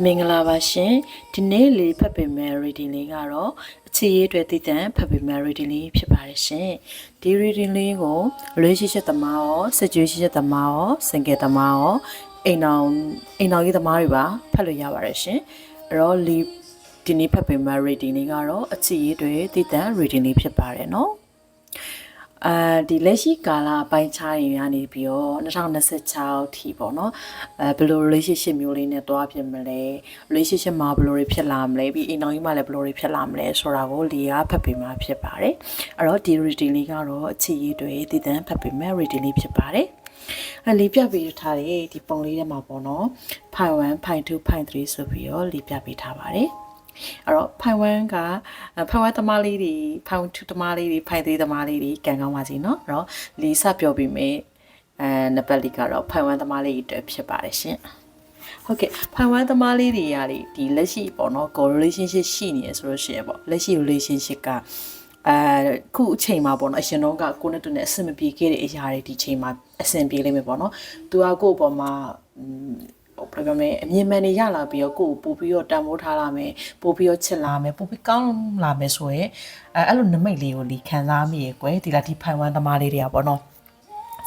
မင်္ဂလာပါရှင်ဒီနေ့လေးဖတ်ပေးမယ် reading လေးကတော့အခြေရေးအတွက်တည်တံ့ဖတ်ပေးမယ် reading လေးဖြစ်ပါတယ်ရှင်ဒီ reading လေးကို relationship သမားရော situation သမားရော single သမားရောအိမ်အောင်ရေးသမားတွေပါဖတ်လို့ရပါတယ်ရှင်အဲ့တော့ဒီနေ့ဖတ်ပေးမယ် reading လေးကတော့အခြေရေးအတွက်တည်တံ့ reading လေးဖြစ်ပါတယ်နော်ဒီလက်ရှိကာလအပိုင်းခြားရင်ကနေပြီးတော့2026ထိပေါ့နော်ဘယ်လို relationship မျိုးလေးနဲ့တွားဖြစ်မလဲ relationship မှာဘယ်လိုတွေဖြစ်လာမလဲပြီးအိမ်တော်ကြီးမှာလည်းဘယ်လိုတွေဖြစ်လာမလဲဆိုတာကိုလီယာဖတ်ပေးမှာဖြစ်ပါတယ်အဲ့တော့ဒီ reading လေးကတော့အခြေရေးတွေတည်တံ့ဖတ်ပေးမယ် reading လေးဖြစ်ပါတယ်လေးပြပေးထားတဲ့ဒီပုံလေးထဲမှာပေါ့နော် file 1 file 2 file 3ဆိုပြီးတော့လေးပြပေးထားပါတယ်အဲ့တော့ file 1က file 1သမားလေးတွေ file 2သမားလေးတွေ file 3သမားလေးတွေကံကောင်းပါစေเนาะအဲ့တော့လီစပြောပြီးမယ်နံပါတ်လေးကတော့ file 1သမားလေးတွေဖြစ်ပါတယ်ရှင်ဟုတ်ကဲ့ file 1သမားလေးတွေရာဒီလက်ရှိပေါ့เนาะ go relationship ရှိနေရဆိုလို့ရှိရပေါ့လက်ရှိ relationship ကခုအချိန်မှာပေါ့နော်အရှင်တော့ကကိုနဲ့တူနဲ့အဆင်မပြေခဲ့တဲ့အရာတွေဒီချိန်မှာအဆင်ပြေလိမ့်မယ်ပေါ့နော်သူကကို့အပေါ်မှာဘယ်လိုပြောမလဲအမြင်မှန်တွေရလာပြီးတော့ကို့ကိုပို့ပြီးတော့တန်ဖိုးထားလာမယ်ပို့ပြီးတော့ချစ်လာမယ်ပို့ပြီးကောင်းလာမယ်ဆိုရင်အဲ့လိုနမိတ်လေးကိုလီခံစားမိရကွယ်ဒီလားဒီဖိုင်ဝမ်သမားလေးတွေကပေါ့နော်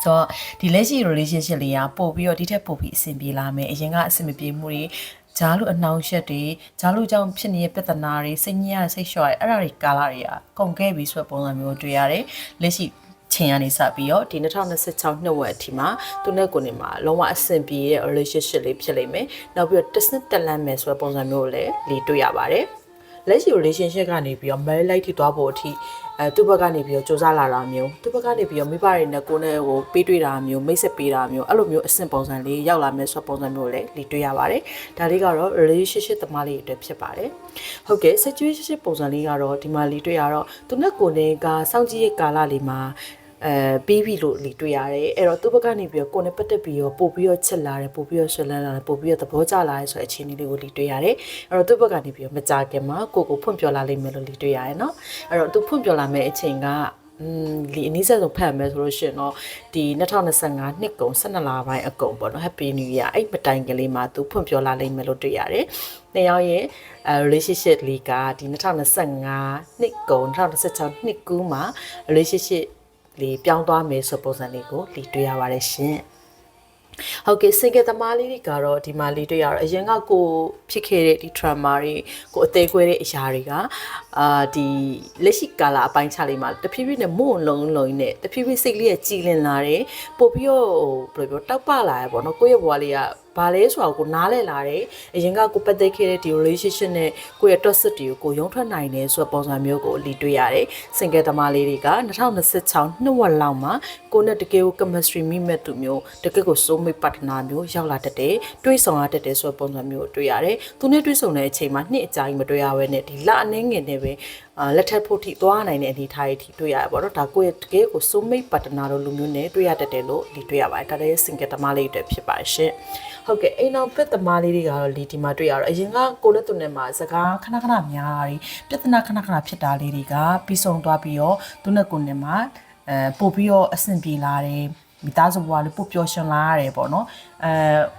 ဆိုတော့ဒီလက်ရှိ relationship လေးကပို့ပြီးတော့ဒီထက်ပို့ပြီးအဆင်ပြေလာမယ်အရင်ကအဆင်မပြေမှုတွေဂျားလူအနှောင့်အယှက်တွေဂျားလူကြောင့်ဖြစ်နေတဲ့ပြဿနာတွေစိတ်ညစ်ရစိတ်လျှော့ရအဲ့ဒါတွေကာလတွေကကုန်ခဲ့ပြီဆိုတဲ့ပုံစံမျိုးတွေ့ရတယ်လက်ရှိချင်းကနေစပြီးတော့ဒီ2026နှစ်ဝက်အထိမှာသူနဲ့ကိုယ်နဲ့မှာလုံးဝအဆင်ပြေတဲ့ relationship လေးဖြစ်လိမ့်မယ်နောက်ပြီးတော့တစ်နှစ်တက်လန့်မယ်ဆိုတဲ့ပုံစံမျိုးကိုလည်းလေ့တွေ့ရပါတယ်လက်ရှိ relationship ကနေပြီးတော့ marriage life ထိသွားဖို့အထိသူ့ဘက်ကနေပြီးတော့စူးစမ်းလာတာမျိုးသူ့ဘက်ကနေပြီးတော့မိဘတွေနဲ့ကိုယ်နဲ့ဟိုပေးတွေ့တာမျိုးမိတ်ဆက်ပေးတာမျိုးအဲ့လိုမျိုးအဆင့်ပုံစံလေးရောက်လာမယ်ဆိုတဲ့ပုံစံမျိုးလည်းလေ့တွေ့ရပါတယ်ဒါလေးကတော့ relationship သမားလေးအတွက်ဖြစ်ပါတယ်ဟုတ်ကဲ့ situation ပုံစံလေးကတော့ဒီမှာလေ့တွေ့ရတော့သူနဲ့ကိုယ်နဲ့ကစောင့်ကြည့်ရကာလလေးမှာပြီးပြီလို့လေတွေ့ရတယ်အဲ့တော့သူ့ဘက်ကနေပြီးတော့ကိုယ်နဲ့ပတ်သက်ပြီးတော့ပို့ပြီးတော့ချစ်လာတယ်ပို့ပြီးတော့ဆွလန်းလာတယ်ပို့ပြီးတော့သဘောကျလာတယ်ဆိုတဲ့အခြေအနေလေးကိုလေတွေ့ရတယ်အဲ့တော့သူ့ဘက်ကနေပြီးတော့မကြခင်မှာကိုဖွင့်ပြောလာလိမ့်မယ်လို့လေတွေ့ရတယ်နော်အဲ့တော့သူဖွင့်ပြောလာမယ့်အချိန်ကဒီအနည်းဆုံးဖတ်မယ်ဆိုလို့ရှိရင်တော့ဒီ2025နှစ်ကုန်12လပိုင်းအကုန်ပေါ့နော် Happy New Year အဲ့မတိုင်ကလေးမှာသူဖွင့်ပြောလာလိမ့်မယ်လို့တွေ့ရတယ်နှစ်ယောက်ရဲ့relationship လေးကဒီ2025နှစ်ကုန်2026နှစ်ကူးမှာ relationshipလေးပြောင်းသွားမယ်ဆိုပုံစံလေးကိုလေ့တွေ့ရပါတယ်ရှင်ဟုတ်ကဲ့စင်ကသမားလေးတွေကတော့ဒီမှာလေ့တွေ့ရတော့အရင်ကကိုဖြစ်ခဲ့တဲ့ဒီ trauma တွေကိုအသေးခွဲတဲ့အရာတွေကဒီလက်ရှိကာလအပိုင်းခြားလေးမှာတဖြည်းဖြည်းနဲ့မုံလုံးနဲ့တဖြည်းဖြည်းစိတ်လေးကြည်လင်လာတယ်ပို့ပြီးတော့ဘယ်လိုပြောတောက်ပလာရပေါ့နော်ကိုယ့်ရဲ့ဘဝလေးကဘာလဲဆိုတော့ကိုနားလဲလာတယ်အရင်ကကိုပတ်သက်ခဲ့တဲ့ဒီ relationship နဲ့ကိုယ့်ရဲ့ toxic တွေကိုရုံထွက်နိုင်တယ်ဆိုတဲ့ပုံစံမျိုးကိုလေ့တွေ့ရတယ်စင်ကယ်သမားလေးတွေက2026နှစ်ဝက်လောက်မှာကိုနဲ့တကယ်ကို chemistry မိမဲ့သူမျိုးတကယ်ကို soulmate partner မျိုးရောက်လာတတ်တယ်တွေးဆောင်ရတတ်တယ်ဆိုတဲ့ပုံစံမျိုးကိုတွေ့ရတယ်သူနဲ့တွေးဆောင်တဲ့အချိန်မှာနှစ်အကြာကြီးမတွေ့ရဘဲနဲ့ဒီလအနည်းငယ်နဲ့ပဲလက်ထပ်ဖို့ထိသွားနိုင်တဲ့အနေအထားတွေထိတွေ့ရပါတော့ဒါကိုယ့်ရဲ့တကယ်ကို soulmate partner တို့လူမျိုးနဲ့တွေ့ရတတ်တယ်လို့လေ့တွေ့ရပါတယ်ဒါလည်း single သမားလေးတွေဖြစ်ပါတယ်ရှင်ဟုတ်ကဲ့အိမ်အောင်ပြဿနာလေးတွေကတော့ဒီမှာတွေ့ရတော့အရင်ကကိုနဲ့သူနဲ့မှာစကားခဏခဏများတာတွေပြဿနာခဏခဏဖြစ်တာလေးတွေကပြီးဆုံးသွားပြီးတော့သူနဲ့ကိုနဲ့မှာပို့ပြီးတော့အဆင်ပြေလာတယ်မိသားစုဘဝလေးပို့ပျော်ရွှင်လာရတယ်ပေါ့နော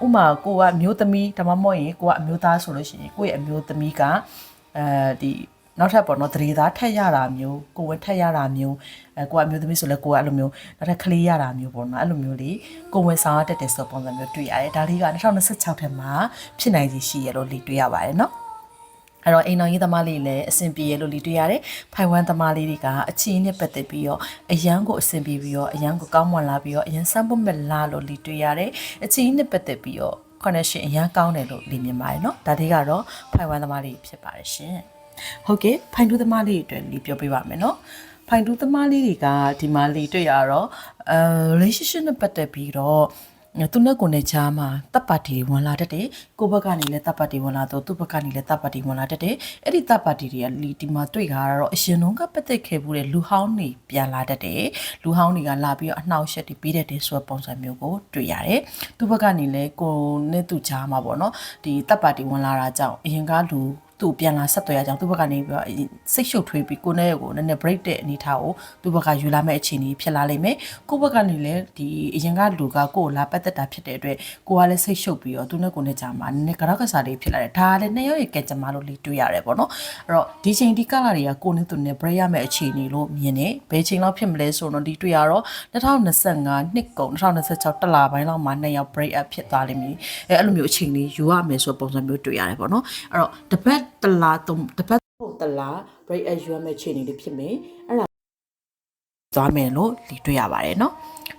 ်ဥမာကိုကအမျိုးသမီးဒါမှမဟုတ်ရင်ကိုကအမျိုးသားဆိုလို့ရှိရင်ကိုရဲ့အမျိုးသမီးကဒီနောက်ထပ်ပေါ့နော်သတိသားထက်ရတာမျိုးကိုဝင်ထက်ရတာမျိုးကိုကအမျိုးသမီးဆိုလဲကိုကအဲ့လိုမျိုးနောက်ထပ်ကလေးရတာမျိုးပေါ့နော်အဲ့လိုမျိုးလေးကိုဝင်ဆောင်ရတတ်တဲ့ဆိုပုံစံမျိုးတွေ့ရတယ်ဒါလေးက2026ထဲမှာဖြစ်နိုင်စီရှိရလို့လေ့တွေ့ရပါတယ်နော်အဲ့တော့အိမ်တော်ရေးသမားလေးလည်းအဆင်ပြေရလို့လေ့တွေ့ရတယ်ဖိုင်ဝမ်သမားလေးတွေကအချင်းနဲ့ပတ်သက်ပြီးတော့အရန်ကိုအဆင်ပြေပြီးတော့အရန်ကိုကောင်းမွန်လာပြီးတော့အရန်စမ်းပွင့်မဲ့လာလို့လေ့တွေ့ရတယ်အချင်းနဲ့ပတ်သက်ပြီးတော့ connection အရန်ကောင်းတယ်လို့လေ့မြင်ပါတယ်နော်ဒါလေးကတော့ဖိုင်ဝမ်သမားလေးဖြစ်ပါတယ်ရှင်ဟုတ်ကဲ့ဖိုင်တူးသမားလေးတွေအတွက်လေပြောပြပါမယ်နော်ဖိုင်တူးသမားလေးတွေကဒီမှာလေတွေ့ရတော့relationship နဲ့ပတ်သက်ပြီးတော့သူနဲ့ကိုယ်နဲ့ချားမှာတပ်ပါတီဝင်လာတတ်တယ်ကိုဘက်ကနေလည်းတပ်ပါတီဝင်လာတော့သူ့ဘက်ကနေလည်းတပ်ပါတီဝင်လာတတ်တယ်အဲ့ဒီတပ်ပါတီတွေကဒီမှာတွေ့ကြတော့အရှင်တို့ကပတ်သက်ခဲ့မှုတဲ့လူဟောင်းတွေပြန်လာတတ်တယ်လူဟောင်းတွေကလာပြီးတော့အနှောက်အယှက်တွေပြီးတတ်တယ်ဆိုတဲ့ပုံစံမျိုးကိုတွေ့ရတယ်သူ့ဘက်ကနေလည်းကိုနဲ့သူချားမှာပေါ့နော်ဒီတပ်ပါတီဝင်လာတာကြောင့်အရင်ကလူ သူ့ပြန်လာဆက်သွယ်ရကြောင်းသူ့ဘက်ကနေပြီးတော့စိတ်ရှုပ်ထွေးပြီးကိုနဲ့ကိုနည်းနည်း break တဲ့အနေထားကိုသူ့ဘက်ကယူလာမဲ့အခြေအနေဖြစ်လာလိမ့်မယ်ကိုဘက်ကနေလည်းဒီအရင်ကလူကကိုလာပတ်သက်တာဖြစ်တဲ့အတွက်ကိုကလည်းစိတ်ရှုပ်ပြီးတော့သူနဲ့ကိုနဲ့ကြာမှာနည်းနည်းကြောက်ကစားလေးဖြစ်လာတယ်ဒါကလည်းနှစ်ယောက်ရဲ့ကဲကြမ္မာလို့လေးတွေ့ရတယ်ပေါ့နော်အဲ့တော့ဒီချိန်ဒီကလာတွေကကိုနဲ့သူနဲ့ break ရမဲ့အခြေအနေလို့မြင်နေဘယ်ချိန်လောက်ဖြစ်မလဲဆိုတော့ဒီတွေ့ရတော့2025နှစ်ကုန်2026တလပိုင်းလောက်မှာနှစ်ယောက် break up ဖြစ်သွားလိမ့်မယ်အဲ့လိုမျိုးအချိန်လေးယူရမယ်ဆိုပုံစံမျိုးတွေ့ရတယ်ပေါ့နော်အဲ့တော့တပတ်တလားတပတ်တလား break up ယူရမယ့်ချိန်လေးဖြစ်မယ်အဲ့ဒါသွားမယ်လို့ဒီတွေ့ရပါတယ်နော်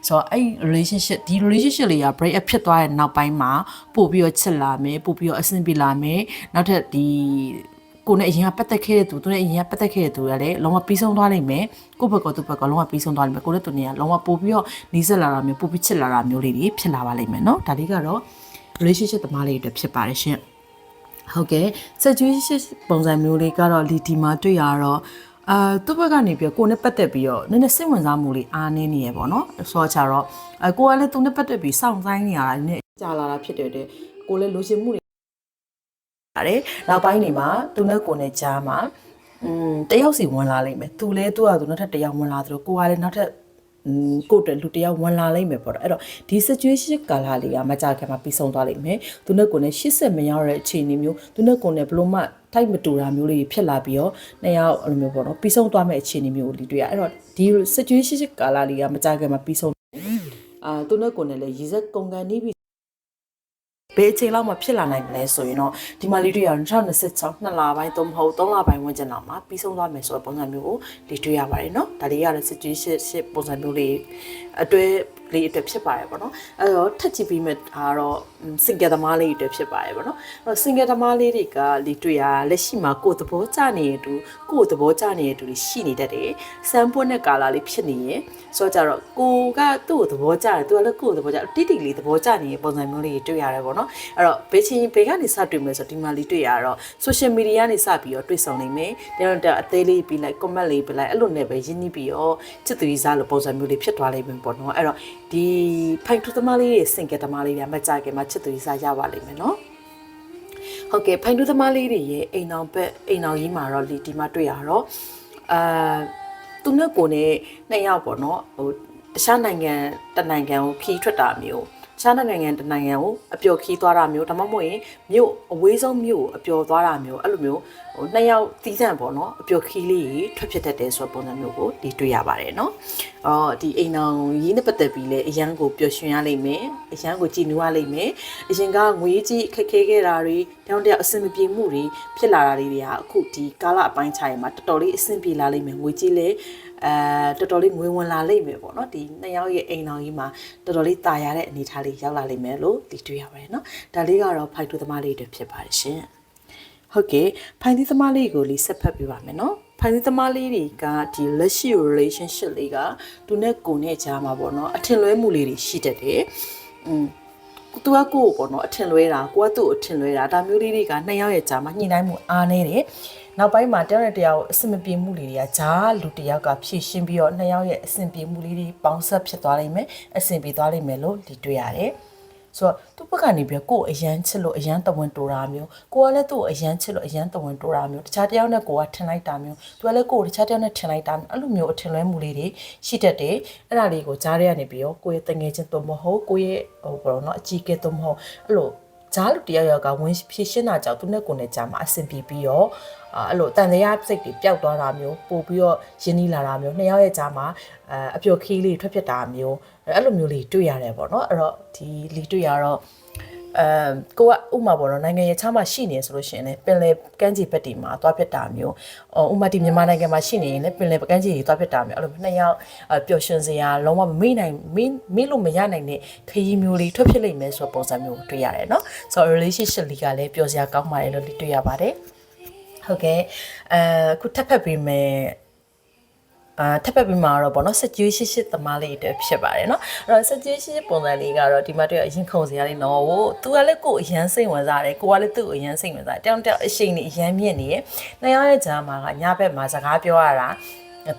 ဆိုတော့အဲ့ relationship ဒီ relationship လေးက break up ဖြစ်သွားတဲ့နောက်ပိုင်းမှာပို့ပြီးတော့ချစ်လာမယ်ပို့ပြီးတော့အဆင်ပြေလာမယ်နောက်ထပ်ဒီကိုနဲ့အရင်ကပတ်သက်ခဲ့တဲ့သူနဲ့အရင်ကပတ်သက်ခဲ့တဲ့သူကလည်းလုံးဝပြီးဆုံးသွားနိုင်မယ်ကိုယ့်ဘက်ကသူ့ဘက်ကလုံးဝပြီးဆုံးသွားနိုင်မယ်ကိုနဲ့သူနဲ့ကလုံးဝပို့ပြီးတော့နီးစပ်လာတာမျိုးပို့ပြီးချစ်လာတာမျိုးလေးတွေဖြစ်လာပါလိမ့်မယ်နော်ဒါလေးကတော့ relationship သမားလေးတွေဖြစ်ပါတယ်ရှင်ဟုတ်ကဲ့ situation ပုံစံမျိုးလေးကတော့ဒီမှာတွေ့ရတော့သူ့ဘက်ကနေပြီးကိုနဲ့ပတ်သက်ပြီးတော့နည်းနည်းစိတ်ဝင်စားမှုလေးအားနည်းနေရပေါ့နော်ဆိုတော့ကြတော့ကိုကလည်းသူနဲ့ပတ်သက်ပြီးစောင့်ဆိုင်နေရတာနည်းကြာလာတာဖြစ်တဲ့အတွက်ကိုလည်းလိုချင်မှုတွေရတယ်နောက်ပိုင်းနေမှာသူနဲ့ကိုနဲ့ကြားမှာတယောက်စီဝင်လာလိမ့်မယ်သူလည်းသူ့ဟာသူနောက်ထပ်တယောက်ဝင်လာသလိုကိုကလည်းနောက်ထပ်ကိုတဲ့လူတယောက်ဝင်လာလိမ့်မယ်ပေါ့တော့အဲ့တော့ဒီ situation ကာလလေးကမကြခင်မှာပြီးဆုံးသွားလိမ့်မယ်သူနဲ့ကိုနဲ့80မရောက်တဲ့အခြေအနေမျိုးသူနဲ့ကိုနဲ့ဘလို့မှထိုက်မတူတာမျိုးလေးဖြစ်လာပြီးတော့နှစ်ယောက်အဲ့လိုမျိုးပေါ့နော်ပြီးဆုံးသွားမယ့်အခြေအနေမျိုးလေးတွေ့ရအဲ့တော့ဒီ situation ကာလလေးကမကြခင်မှာပြီးဆုံးသူနဲ့ကိုနဲ့လည်းရည်စက်ကုန်ကန်နေပြီဘယ်အချိန်လောက်မှဖြစ်လာနိုင်မလဲဆိုရင်တော့ဒီမှာလေးတွေ့ရ2026နှစ်လပိုင်းသုံးမဟုတ်3လပိုင်းဝန်းကျင်လောက်မှာပြီးဆုံးသွားမယ်ဆိုတဲ့ပုံစံမျိုးကိုလေးတွေ့ရပါတယ်เนาะဒါလေးရတဲ့ situation ပုံစံမျိုးလေးအတွဲလေးအတွက်ဖြစ်ပါတယ်ပေါ့နော်အဲ့တော့ထက်ကြည့်ပြီးမှဒါတော့ single သမားလေးအတွက်ဖြစ်ပါတယ်ပေါ့နော်အဲ့တော့ single သမားလေးတွေကလေးတွေ့ရလက်ရှိမှာကိုယ်သဘောကျနေတဲ့သူကိုယ်သဘောကျနေတဲ့သူတွေရှိနေတတ်တယ်စမ်းပွင့်တဲ့ကာလလေးဖြစ်နေရင်ဆိုတော့ကြတော့ကိုကသူ့ကိုသဘောကျတယ်သူကလည်းကိုယ်သဘောကျတိတိလေးသဘောကျနေတဲ့ပုံစံမျိုးလေးတွေ့ရတယ်ပေါ့နော်အဲ့တော့ဘယ်ချင်းဘယ်ကနေစတွေ့မလဲဆိုတော့ဒီမှာလေးတွေ့ရတော့ social media ကနေစပြီးတော့တွေ့ဆုံနေမယ်တဲ့အသေးလေးပြီးလိုက် comment လေးပြီးလိုက်အဲ့လိုနဲ့ပဲရင်းနှီးပြီးတော့ချစ်သူကြီးစားလို့ပုံစံမျိုးလေးဖြစ်သွားလိမ့်မယ်ပေါ့နော်အဲ့တော့ဒီဖိုက်ထူသမားလေးတွေစင်ကသမားလေးတွေမကြခင်မှာချစ်သူကြီးစားရပါလိမ့်မယ်နော်ဟုတ်ကဲ့ဖိုင်ထူသမားလေးတွေရဲ့အိမ်အောင်ဘက်အိမ်အောင်ကြီးမှာတော့ဒီမှာတွေ့ရတော့သူနဲ့ကိုနဲ့နှစ်ယောက်ပေါ့နော်ဟိုတခြားနိုင်ငံတနိုင်ငံကိုခီးထွက်တာမျိုးခြားနိုင်ငံတနိုင်ငံကိုအပျော်ခီးသွားတာမျိုးဒါမှမဟုတ်ရင်မြို့အဝေးဆုံးမြို့ကိုအပျော်သွားတာမျိုးအဲ့လိုမျိုးဟိုနှစ်ယောက်တီးဆန့်ပေါ့နော်အပျော်ခီးလေးထွက်ဖြစ်တတ်တယ်ဆိုတဲ့ပုံစံမျိုးကိုဒီတွေ့ရပါတယ်နော်ဒီအိမ်အောင်ရင်းနဲ့ပတ်သက်ပြီးလဲအရန်ကိုပျော်ရွှင်ရလိမ့်မယ်အရန်ကိုကြည်နူးရလိမ့်မယ်အရင်ကငွေကြီးခက်ခဲခဲ့တာတွေတောင်းတအဆင်မပြေမှုတွေဖြစ်လာတာတွေကအခုဒီကာလအပိုင်းခြားရင်မှာတော်တော်လေးအဆင်ပြေလာလိမ့်မယ်ငွေကြီးလဲတော်တော်လေးငွေဝင်လာလိမ့်မယ်ပေါ့နော်ဒီနှစ်ယောက်ရဲ့အိမ်တော်ကြီးမှာတော်တော်လေးတာယာတဲ့အနေအထားလေးရောက်လာလိမ့်မယ်လို့ဒီတွေ့ရပါတယ်နော်ဒါလေးကတော့ဖိုက်တူသမားလေးတွေဖြစ်ပါတယ်ရှင်ဟုတ်ကဲ့ဖိုင်သီးသမားလေးကိုလေးဆက်ဖက်ပြပါမယ်နော်ဖိုင်သီးသမားလေးတွေကဒီလက်ရှိ relationship လေးကသူနဲ့ကိုနဲ့ကြားမှာပေါ့နော်အထင်လွဲမှုလေးတွေရှိတတ်တယ်သူကကိုပေါ့နော်အထင်လွဲတာကိုကသူ့အထင်လွဲတာဒါမျိုးလေးတွေကနှစ်ယောက်ရဲ့ကြားမှာညှိနှိုင်းမှုအားနေတယ်နောက်ပိုင်းမှာတယောက်နဲ့တယောက်အဆင်မပြေမှုလေးတွေကဂျားလူတယောက်ကဖြည့်ရှင်းပြီးတော့နှစ်ယောက်ရဲ့အဆင်ပြေမှုလေးတွေပေါင်းဆက်ဖြစ်သွားလိမ့်မယ်အဆင်ပြေသွားလိမ့်မယ်လို့ဒီတွေ့ရတယ်ဆိုတော့သူ့ဘက်ကနေပြီးကိုယ်အရန်ချစ်လို့အရန်တဝင်းတိုးတာမျိုးကိုကလည်းသူ့ကိုအရန်ချစ်လို့အရန်တဝင်းတိုးတာမျိုးတခြားတယောက်နဲ့ကိုကထင်လိုက်တာမျိုးသူကလည်းကိုယ်တခြားတယောက်နဲ့ထင်လိုက်တာအဲ့လိုမျိုးအထင်လွဲမှုလေးတွေရှိတတ်တယ်အဲ့ဒါလေးကိုကြားရကနေပြီးတော့ကိုယ့်ရဲ့တငယ်ချင်းတို့မဟုတ်ကိုယ့်ရဲ့ဟိုဘောနော်အကြီးကဲတို့မဟုတ်အဲ့လိုဂျားလူတယောက်ကဝင်ဖြည့်ရှင်းတာကြောင့်သူနဲ့ကိုယ်နဲ့ကြားမှာအဆင်ပြေပြီးတော့အဲ့လိုတန်တရားစိတ်တွေပျောက်သွားတာမျိုးပို့ပြီးတော့ရင်းနှီးလာတာမျိုးနှစ်ယောက်ရဲ့ကြားမှာအပျော်ခီးလေးထွက်ဖြစ်တာမျိုးအဲ့လိုမျိုးလေးတွေ့ရတယ်ပေါ့နော်အဲ့တော့ဒီလီတွေ့ရတော့ကိုကဥမာပေါ့နော်နိုင်ငံရဲ့ခြားမှာရှိနေဆိုလို့ရှိရင်လည်းပင်လယ်ကမ်းခြေဘက်တွေမှာသွားဖြစ်တာမျိုးဥမာဒီမြန်မာနိုင်ငံမှာရှိနေရင်လည်းပင်လယ်ကမ်းခြေတွေသွားဖြစ်တာမျိုးအဲ့လိုနှစ်ယောက်ပျော်ရွှင်စရာလုံးဝမမေ့နိုင်မေ့လို့မရနိုင်တဲ့ခရီးမျိုးလေးထွက်ဖြစ်လိမ့်မယ်ဆိုတဲ့ပုံစံမျိုးတွေ့ရတယ်နော်ဆိုတော့ relationship လေးကလည်းပျော်စရာကောင်းပါတယ်လို့တွေ့ရပါတယ်ဟုတ်ကဲ့ခုထပ်ဖက်ပေးမယ်ထပ်ဖက်ပြီးမှာတော့ပေါ့နော် situation သမားလေးတွေဖြစ်ပါတယ်เนาะအဲ့တော့ situation ပုံစံလေးကတော့ဒီမှာတွေ့အရင်ခုံစရာလေးနော်ဟိုသူကလည်းကိုယ်အရန်စိတ်ဝင်စားတယ်ကိုကလည်းသူ့အရန်စိတ်ဝင်စားတယ်တောင်တောင်အရှိန်နေအရန်မြင့်နေရနှစ်ယောက်ရဲ့ကြားမှာကညဘက်မှာစကားပြောရတာ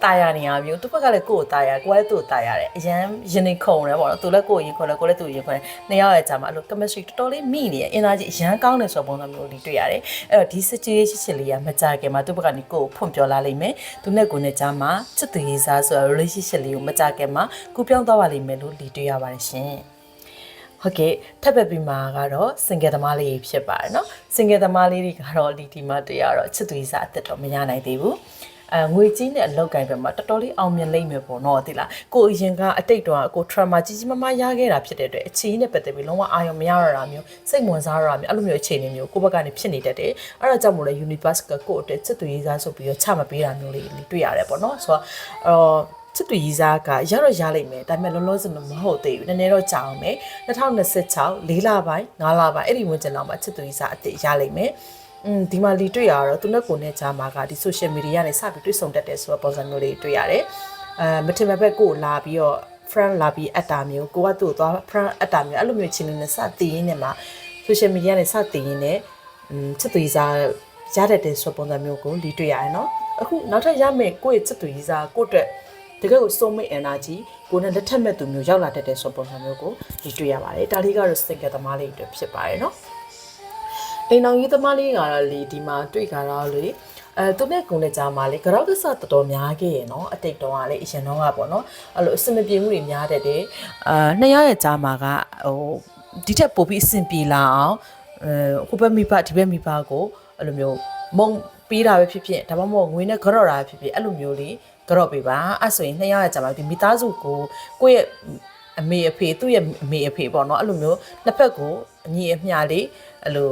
တာယာနေရမျိုးသူဘက်ကလည်းကိုယ်တာယာကိုယ်လည်းသူ့တာယာတယ်အရန်ရင်နေခုံတယ်ပေါ့နော်သူလည်းကိုယ်ရင်ခွဲလဲကိုယ်လည်းသူ့ရင်ခွဲနှစ်ယောက်ရဲ့ကြာမှာအဲ့လို chemistry တော်တော်လေးမိနေရ energy အရန်ကောင်းတယ်ဆိုပုံစံမျိုးလေးတွေ့ရတယ်အဲ့တော့ဒီ situation ချစ်လေးကမကြခင်မှာသူ့ဘက်ကနေကိုယ်ဖွင့်ပြောလာလိမ့်မယ်သူနဲ့ကိုယ်နဲ့ကြာမှာချစ်သူရေးစားဆို relationship လေးကိုမကြခင်မှာကူပြောင်းသွားပါလိမ့်မယ်လို့ဒီတွေ့ရပါတယ်ရှင်ဟုတ်ကဲ့ထပ်ပဲပြီးမှာကတော့ single သမားလေးဖြစ်ပါတယ်เนาะ single သမားလေးတွေကတော့ဒီမှာတရားတော့ချစ်သူရေးစားအသက်တော့မရနိုင်သေးဘူးငွေကြီးနဲ့အလောက်ကိုင်းပဲမှာတော်တော်လေးအောင်မြင်လိမ့်မယ်ပေါ့နော်သိလားကိုအရင်ကအတိတ်တော့ကို trauma ကြီးကြီးမားမားရခဲ့တာဖြစ်တဲ့အတွက်အခြေအနေနဲ့ပတ်သက်ပြီးလုံးဝအာရုံမရရတာမျိုးစိတ်ဝင်စားရတာမျိုးအဲ့လိုမျိုးအခြေအနေမျိုးကိုဘက်ကနေဖြစ်နေတတ်တယ်အဲ့ဒါကြောင့်မို့လဲ universe ကကိုအတွက်ချစ်သူရေးစားဆိုပြီးတော့ချမပေးတာမျိုးလေးတွေ့ရတယ်ပေါ့နော်ဆိုတော့ချစ်သူရေးစားကရတော့ရလိမ့်မယ်ဒါပေမဲ့လုံးလုံးစမဟုတ်သေးဘူးနည်းနည်းတော့ကြာအောင်မယ်2026 4လပိုင်း5လပိုင်းအဲ့ဒီဝင်ကျင်လောက်မှာချစ်သူရေးစားအစ်ရလိမ့်မယ်ဒီမှာလီတွေ့ရတော့သူနဲ့ကိုနဲ့ကြားမှာကဒီ social media နဲ့စပြီးတွေ့ဆုံတတ်တယ်ဆိုတော့ပုံစံမျိုးလေးတွေ့ရတယ်မထင်မဲ့ဘက်ကိုလာပြီးတော့ friend လာပြီးအတာမျိုးကိုကသူ့ကိုသွား friend အတာမျိုးအဲ့လိုမျိုးချင်းနေစတည်ရင်းနဲ့မှာ social media နဲ့စတည်ရင်းနဲ့ချစ်သူရေးစားရတတ်တယ်ဆိုပုံစံမျိုးကိုလီတွေ့ရတယ်နော်အခုနောက်ထပ်ရမယ်ကိုယ့်ရဲ့ချစ်သူရေးစားကိုယ့်အတွက်တကယ်ကိုစုံမိတ် energy ကိုနဲ့လက်ထက်မဲ့သူမျိုးရောက်လာတတ်တယ်ဆိုပုံစံမျိုးကိုလီတွေ့ရပါတယ်ဒါလေးကတော့ single သမားလေးတွေဖြစ်ပါတယ်နော်အိမ်အောင်ရေးသမားလေးကတော့လေဒီမှာတွေ့ကြတော့လေသူနဲ့ကုန်းနဲ့ကြားမှာလေကြောက်ကစားတော်တော်များခဲ့ရနော်အတိတ်တုန်းကလေအရင်တော့ကပေါ့နော်အဲ့လိုအဆင်မပြေမှုတွေများတတ်တယ်နှစ်ယောက်ရဲ့ကြားမှာကဟိုဒီထက်ပိုပြီးအဆင်ပြေလာအောင်ဟိုဘက်မိဘဒီဘက်မိဘကိုအဲ့လိုမျိုးမုံပေးတာပဲဖြစ်ဖြစ်ဒါမှမဟုတ်ငွေနဲ့ကြော့တာဖြစ်ဖြစ်အဲ့လိုမျိုးလေးကြော့ပေးပါအဲ့ဆိုရင်နှစ်ယောက်ရဲ့ကြားမှာဒီမိသားစုကိုယ့်ရဲ့အမေအဖေသူ့ရဲ့အမေအဖေပေါ့နော်အဲ့လိုမျိုးနှစ်ဖက်ကိုအညီအမျှလေးအဲ့လို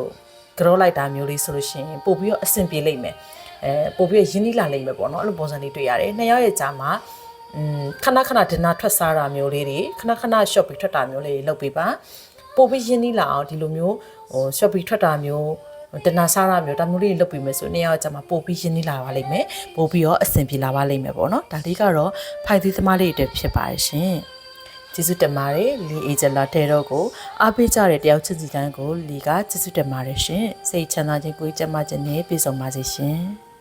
ကြောလိုက်တာမျိုးလေးဆိုလို့ရှိရင်ပို့ပြီးတော့အဆင်ပြေလိမ့်မယ်ပို့ပြီးရင်းနှီးလာလိမ့်မယ်ပေါ့နော်အဲ့လိုပုံစံလေးတွေ့ရတယ်နှစ်ယောက်ရဲ့ကြားမှာခဏခဏဒနာထွက်စားတာမျိုးလေးတွေခဏခဏ shop ပြီးထွက်တာမျိုးလေးလုပ်ပေးပါပို့ပြီးရင်းနှီးလာအောင်ဒီလိုမျိုးshop ပြီးထွက်တာမျိုးဒနာစားတာမျိုးဒါမျိုးလေးလုပ်ပေးမယ်ဆိုနှစ်ယောက်ကြားမှာပို့ပြီးရင်းနှီးလာပါလိမ့်မယ်ပို့ပြီးတော့အဆင်ပြေလာပါလိမ့်မယ်ပေါ့နော်ဒါလေးကတော့ဖိုင်သီးသမားလေးတွေဖြစ်ပါတယ်ရှင်ကျေးဇူးတင်ပါတယ်လီအေဂျလာတဲတော့ကိုအားပေးကြတဲ့တယောက်ချစ်စီတန်းကိုလီကကျေးဇူးတင်ပါတယ်ရှင်စိတ်ချမ်းသာခြင်းကိုယ်ကျန်းမာခြင်းနဲ့ပြည့်စုံပါစေရှင်